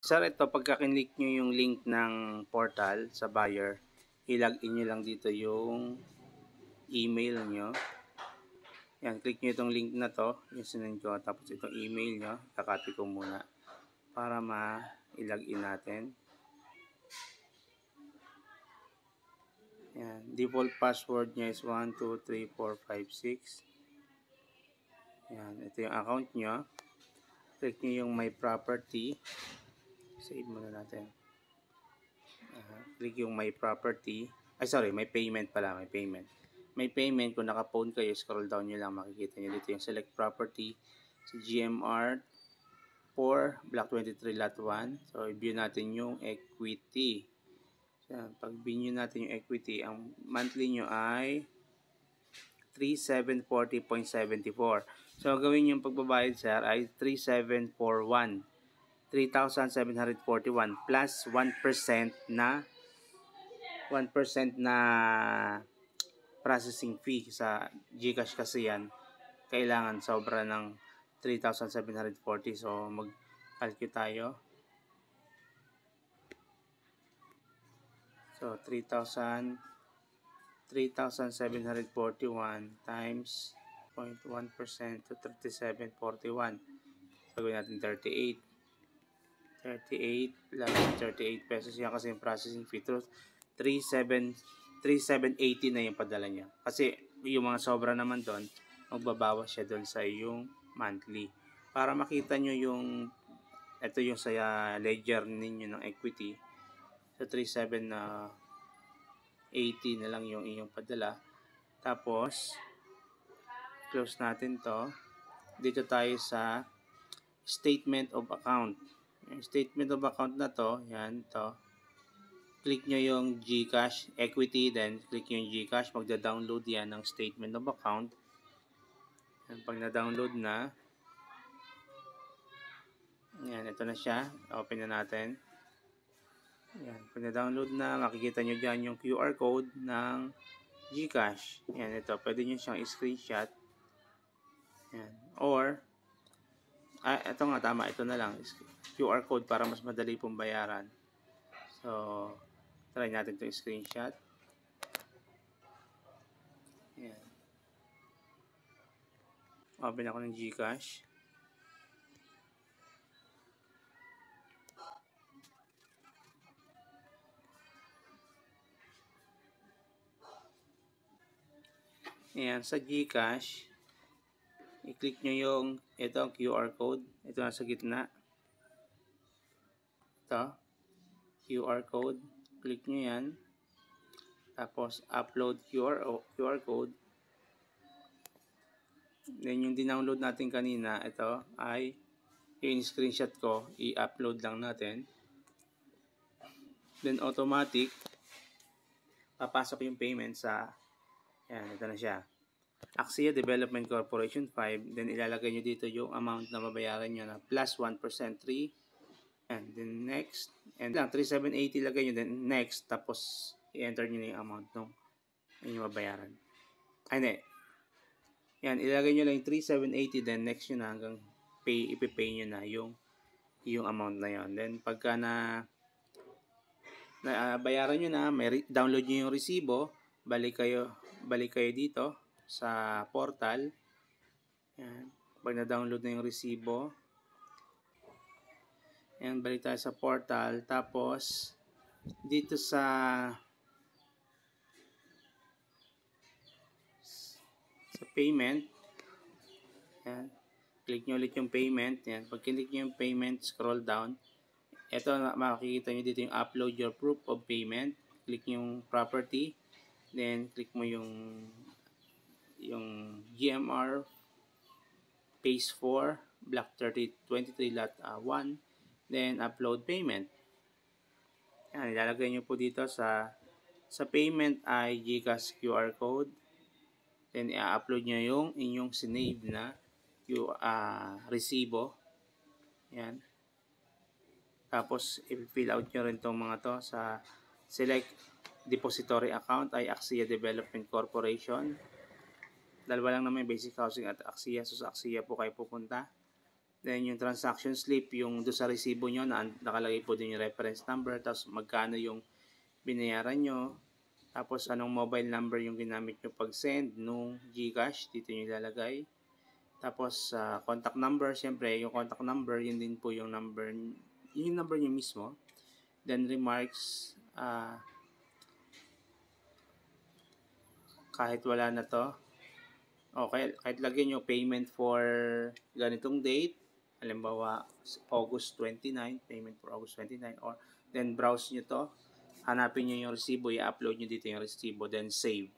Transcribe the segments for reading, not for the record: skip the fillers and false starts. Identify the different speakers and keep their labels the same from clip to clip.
Speaker 1: Sir, ito pagka kinlik nyo yung link ng portal sa buyer, i-login nyo lang dito yung email nyo. Yan, click nyo itong link na to, yung sinend ko, tapos itong email nyo, kakopy ko muna para ma-login natin. Yan, default password nyo is 123456. Yan, ito yung account nyo. Click nyo yung my property. Save muna natin. Click yung my property. Ay sorry, may payment pala, may payment. May payment, kung naka-phone kayo, scroll down nyo lang, makikita nyo dito yung select property sa GMR 4, Block 23, Lot 1. So, i-view natin yung equity. So, pag view natin yung equity, ang monthly nyo ay 3740.74. So, gawin yung pagbabayad, sir, ay 3741. 3,741 plus 1% na 1% na processing fee sa GCash kasi yan. Kailangan sobra ng 3,740. So, mag-calculate tayo. So, 3,741 times 0.1% to 3741. So, gawin natin 38. 38 plus 38 pesos yan kasi yung processing fee. 3,780 na yung padala niya. Kasi yung mga sobra naman doon, magbabawas siya doon sa yung monthly. Para makita nyo yung, ito yung sa ledger ninyo ng equity. So 3,780 na lang yung inyong padala. Tapos, close natin to. Dito tayo sa statement of account. Yung statement of account na to, yan to. Click nyo yung GCash equity, then click nyo yung GCash, magda-download yan ng statement of account. And pag na-download na, yan, ito na siya. Open na natin. Yan, pag na-download na, makikita nyo dyan yung QR code ng GCash. Yan, ito. Pwede nyo siyang screenshot. Yan. Or, ito nga, tama. Ito na lang. QR code para mas madali pong bayaran. So, try natin itong screenshot. Yan. Open ako ng GCash. Ayan, sa GCash, i-click nyo yung itong QR code. Ito nasa gitna. Ito, QR code. Click nyo yan. Tapos, upload QR code. Then, yung dinownload natin kanina, ito ay yung screenshot ko, i-upload lang natin. Then, automatic, papasok yung payment sa, yan, ito na siya. Axia Development Corporation 5. Then, ilalagay nyo dito yung amount na mabayaran nyo na plus 1%, 3. And then, next. And lang, 3,780 lagay nyo. Then, next. Tapos, i-enter nyo na yung amount nung inyong mabayaran. Ay, hindi. Yan, ilagay nyo lang yung 3,780. Then, next nyo na hanggang ipipay nyo na yung amount na yon. Then, pagka bayaran nyo na, download nyo yung resibo, balik kayo dito sa portal. Yan. Pag na-download na yung resibo, yan, balik tayo sa portal. Tapos, dito sa payment, yan, click nyo ulit yung payment. Yan. Pag click nyo yung payment, scroll down. Ito, makikita nyo dito yung upload your proof of payment. Click nyo yung property. Then, click mo yung GMR Phase 4, Block 23, Lot 1. Then, upload payment. Yan, ilalagay nyo po dito sa payment ay GCash QR code. Then, i-upload nyo yung inyong sinave na resibo. Yan. Tapos, i-fill out nyo rin itong mga to sa select depository account ay Axia Development Corporation. Dalawa lang naman, Basic Housing at Axia. So, sa Axia po kayo pupunta. Then yung transaction slip, yung do sa resibo nyo, nakalagay po din yung reference number, tapos magkano yung binayaran nyo, tapos anong mobile number yung ginamit nyo pag send nung GCash, dito nyo ilalagay. Tapos contact number, syempre yung contact number, yun din po yung number nyo mismo. Then remarks, kahit wala na to, okay, kahit lagyan nyo payment for ganitong date, halimbawa August 29, payment for August 29, or then browse nyo to, hanapin nyo yung resibo, i-upload nyo dito yung resibo, then save.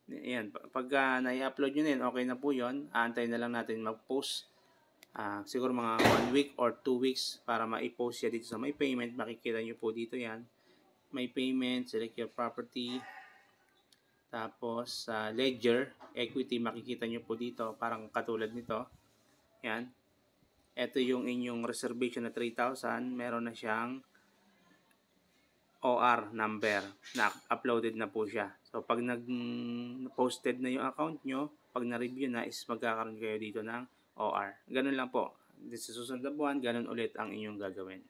Speaker 1: Ayan, pag na-i-upload nyo din, okay na po yun. Aantayin na lang natin mag-post. Siguro mga 1 week or 2 weeks para ma-post siya dito sa may payment. Makikita nyo po dito yan. May payment, select your property. Tapos ledger, equity, makikita nyo po dito. Parang katulad nito. Yan. Ito yung inyong reservation na 3,000. Meron na siyang OR number na uploaded na po siya. So pag nag-posted na yung account nyo, pag na-review na is magkakaroon kayo dito ng OR. Ganun lang po. This is susunod na buwan, ganun ulit ang inyong gagawin.